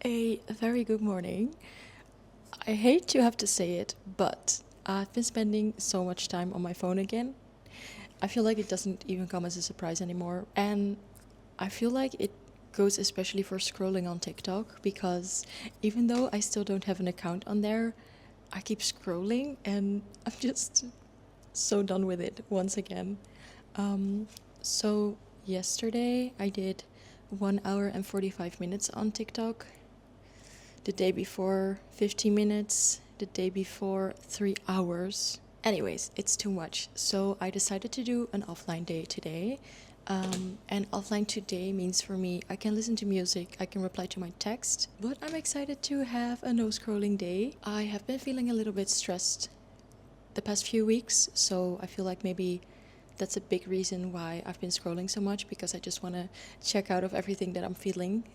A very good morning. I hate to have to say it, but I've been spending so much time on my phone again. I feel like it doesn't even come as a surprise anymore. And I feel like it goes especially for scrolling on TikTok because even though I still don't have an account on there, I keep scrolling and I'm just so done with it once again. So yesterday I did 1 hour and 45 minutes on TikTok. The day before 15 minutes, the day before 3 hours. Anyways, it's too much. So I decided to do an offline day today. And offline today means for me, I can listen to music, I can reply to my text, but I'm excited to have a no scrolling day. I have been feeling a little bit stressed the past few weeks, so I feel like maybe that's a big reason why I've been scrolling so much because I just want to check out of everything that I'm feeling,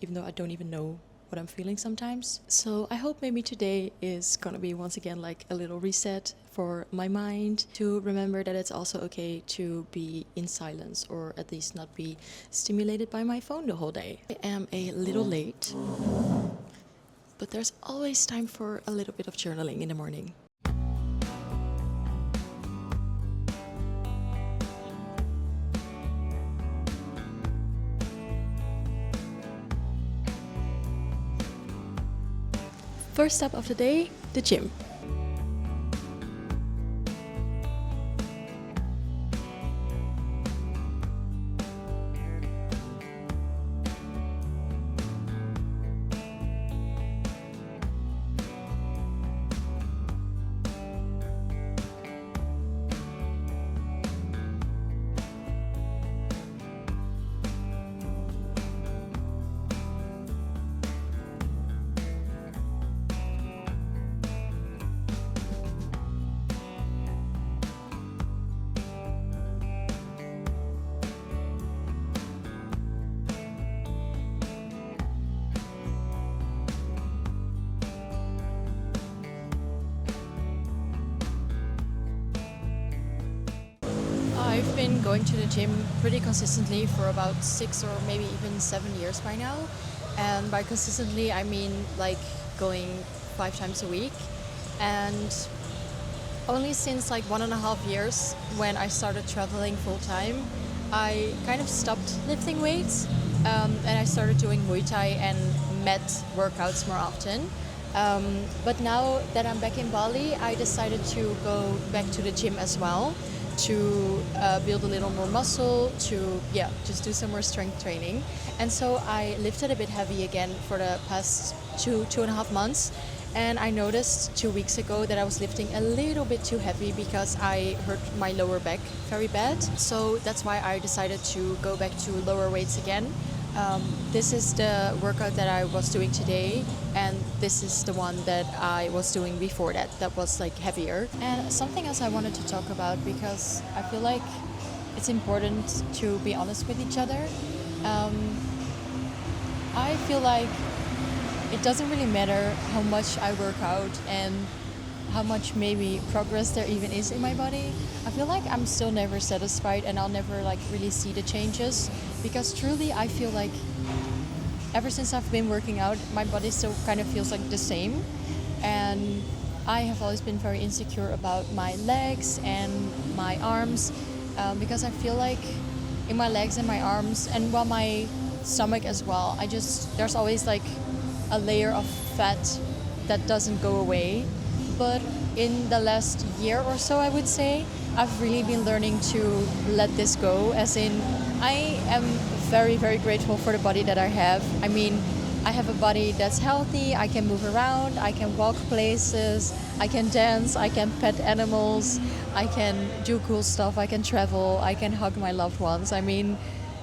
even though I don't even know what I'm feeling sometimes. So I hope maybe today is gonna be once again like a little reset for my mind to remember that it's also okay to be in silence or at least not be stimulated by my phone the whole day. I am a little late, but there's always time for a little bit of journaling in the morning. First step of the day, the gym. I've been going to the gym pretty consistently for about 6 or maybe even 7 years by now. And by consistently, I mean like going 5 times a week. And only since like 1.5 years, when I started traveling full time, I kind of stopped lifting weights and I started doing Muay Thai and mat workouts more often. But now that I'm back in Bali, I decided to go back to the gym as well to build a little more muscle, to just do some more strength training. And so I lifted a bit heavy again for the past 2.5 months. And I noticed 2 weeks ago that I was lifting a little bit too heavy because I hurt my lower back very bad. So that's why I decided to go back to lower weights again. This is the workout that I was doing today, and this is the one that I was doing before that was like heavier. And something else I wanted to talk about because I feel like it's important to be honest with each other. I feel like it doesn't really matter how much I work out and how much maybe progress there even is in my body. I feel like I'm still never satisfied and I'll never like really see the changes because truly I feel like ever since I've been working out, my body still kind of feels like the same. And I have always been very insecure about my legs and my arms because I feel like in my legs and my arms and well my stomach as well, there's always like a layer of fat that doesn't go away. But in the last year or so, I would say, I've really been learning to let this go, as in I am very, very grateful for the body that I have. I mean, I have a body that's healthy, I can move around, I can walk places, I can dance, I can pet animals, I can do cool stuff, I can travel, I can hug my loved ones. I mean,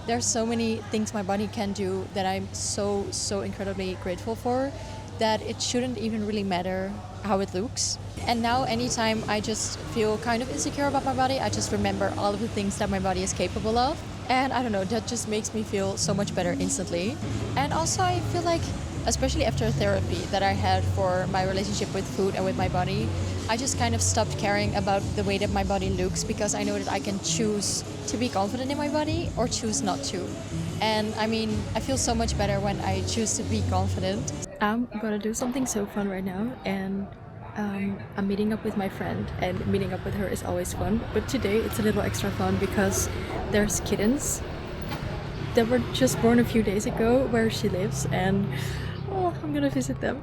there's so many things my body can do that I'm so, so incredibly grateful for that it shouldn't even really matter how it looks. And now anytime I just feel kind of insecure about my body, I just remember all of the things that my body is capable of. And I don't know, that just makes me feel so much better instantly. And also I feel like especially after therapy that I had for my relationship with food and with my body, I just kind of stopped caring about the way that my body looks because I know that I can choose to be confident in my body or choose not to. And I mean, I feel so much better when I choose to be confident. I'm gonna do something so fun right now, and I'm meeting up with my friend, and meeting up with her is always fun. But today it's a little extra fun because there's kittens that were just born a few days ago where she lives, and oh, I'm gonna visit them.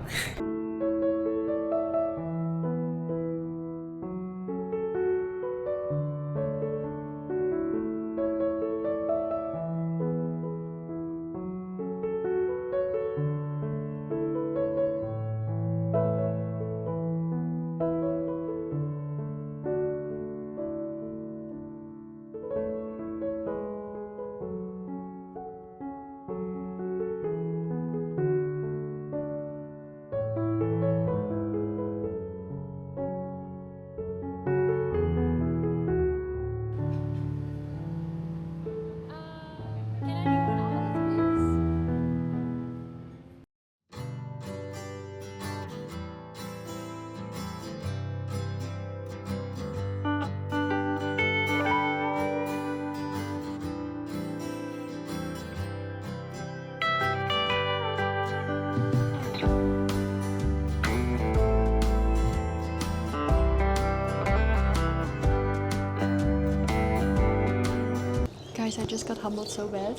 Guys, I just got humbled so bad.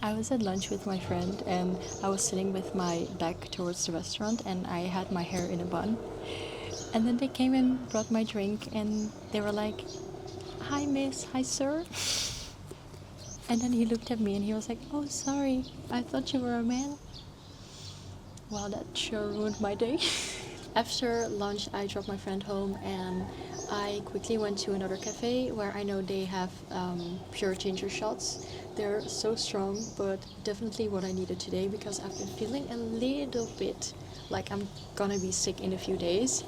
I was at lunch with my friend and I was sitting with my back towards the restaurant and I had my hair in a bun. And then they came and brought my drink and they were like, "Hi miss, hi sir." And then he looked at me and he was like, "Oh sorry, I thought you were a man." Wow, that sure ruined my day. After lunch, I dropped my friend home and I quickly went to another cafe where I know they have pure ginger shots. They're so strong, but definitely what I needed today because I've been feeling a little bit like I'm gonna be sick in a few days.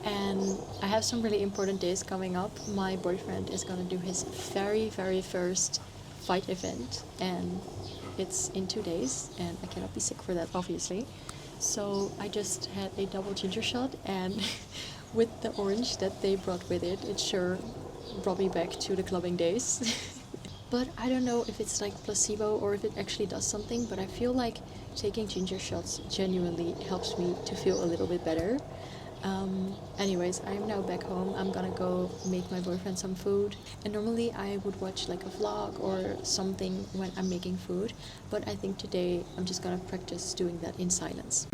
And I have some really important days coming up. My boyfriend is gonna do his very, very first fight event, and it's in 2 days, and I cannot be sick for that, obviously. So I just had a double ginger shot, and with the orange that they brought with it, it sure brought me back to the clubbing days. But I don't know if it's like placebo or if it actually does something, but I feel like taking ginger shots genuinely helps me to feel a little bit better. Anyways, I'm now back home. I'm gonna go make my boyfriend some food. And normally I would watch like a vlog or something when I'm making food, but I think today I'm just gonna practice doing that in silence.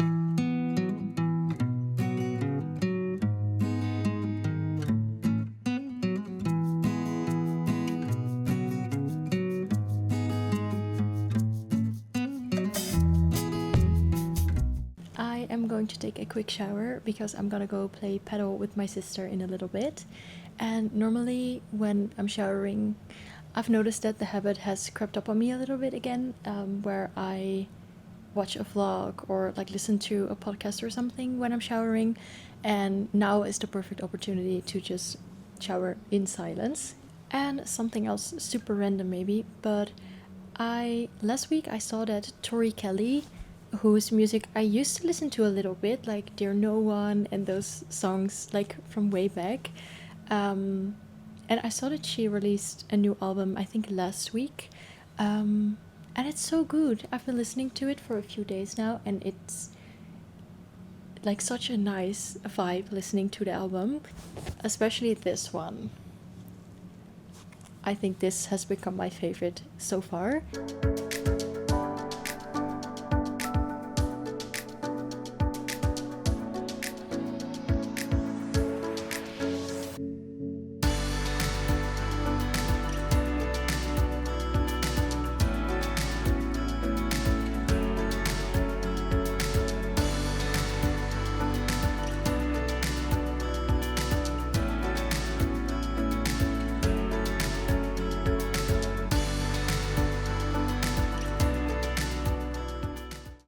I am going to take a quick shower because I'm gonna go play paddle with my sister in a little bit. And normally when I'm showering, I've noticed that the habit has crept up on me a little bit again, where I watch a vlog or like listen to a podcast or something when I'm showering. And now is the perfect opportunity to just shower in silence. And something else super random maybe, but last week I saw that Tori Kelly, whose music I used to listen to a little bit, like Dear No One and those songs like from way back. And I saw that she released a new album, I think last week. And it's so good. I've been listening to it for a few days now, and it's like such a nice vibe listening to the album, especially this one. I think this has become my favorite so far.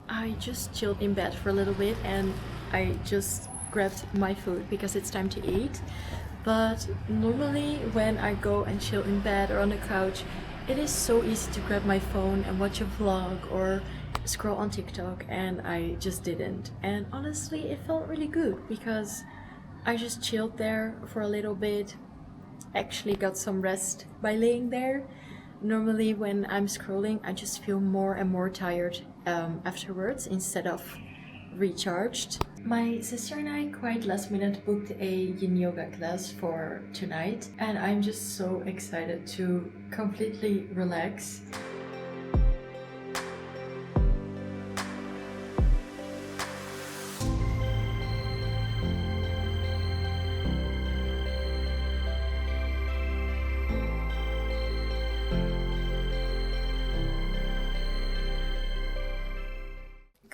I just chilled in bed for a little bit and I just grabbed my food because it's time to eat. But normally when I go and chill in bed or on the couch, it is so easy to grab my phone and watch a vlog or scroll on TikTok, and I just didn't. And honestly, it felt really good because I just chilled there for a little bit, actually got some rest by laying there. Normally, when I'm scrolling, I just feel more and more tired afterwards instead of recharged. My sister and I quite last minute booked a yin yoga class for tonight, and I'm just so excited to completely relax.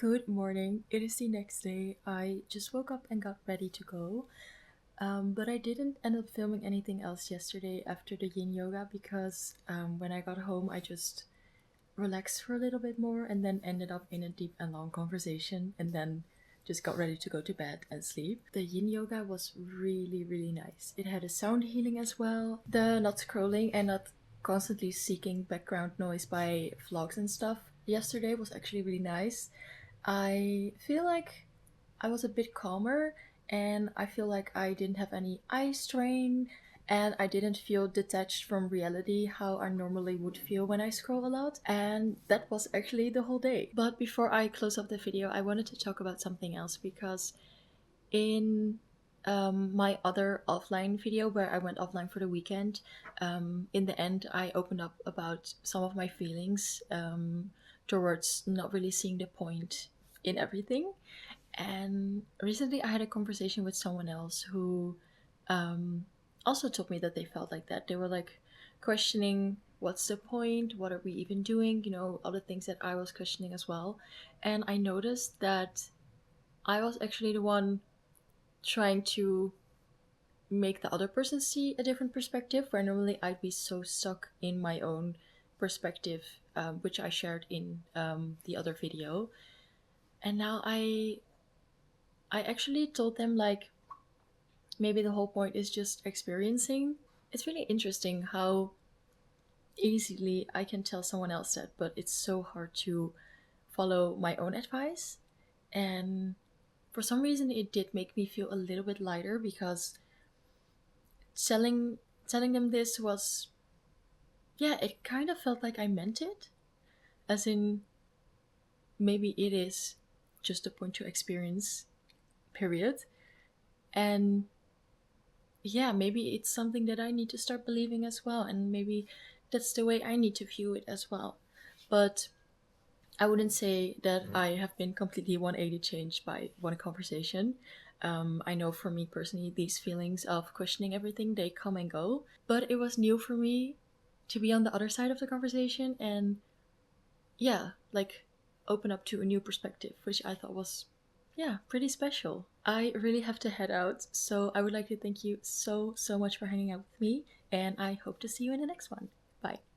Good morning. It is the next day. I just woke up and got ready to go. But I didn't end up filming anything else yesterday after the yin yoga because when I got home, I just relaxed for a little bit more and then ended up in a deep and long conversation and then just got ready to go to bed and sleep. The yin yoga was really, really nice. It had a sound healing as well. The not scrolling and not constantly seeking background noise by vlogs and stuff yesterday was actually really nice. I feel like I was a bit calmer and I feel like I didn't have any eye strain and I didn't feel detached from reality how I normally would feel when I scroll a lot. And that was actually the whole day. But before I close up the video, I wanted to talk about something else because in my other offline video where I went offline for the weekend, in the end, I opened up about some of my feelings towards not really seeing the point in everything. And recently, I had a conversation with someone else who um, also told me that they felt like that. They were like questioning what's the point? What are we even doing? You know, all the things that I was questioning as well. And I noticed that I was actually the one trying to make the other person see a different perspective, where normally I'd be so stuck in my own perspective, which I shared in the other video. And now I actually told them like maybe the whole point is just experiencing. It's really interesting how easily I can tell someone else that, but it's so hard to follow my own advice. And for some reason, it did make me feel a little bit lighter because telling telling them this was, yeah, it kind of felt like I meant it, as in maybe it is just a point to experience, period. And yeah, maybe it's something that I need to start believing as well, and maybe that's the way I need to view it as well. But I wouldn't say that I have been completely 180 changed by one conversation. I know for me personally, these feelings of questioning everything, they come and go. But it was new for me to be on the other side of the conversation and, yeah, like open up to a new perspective, which I thought was, yeah, pretty special. I really have to head out, so I would like to thank you so, so much for hanging out with me, and I hope to see you in the next one. Bye.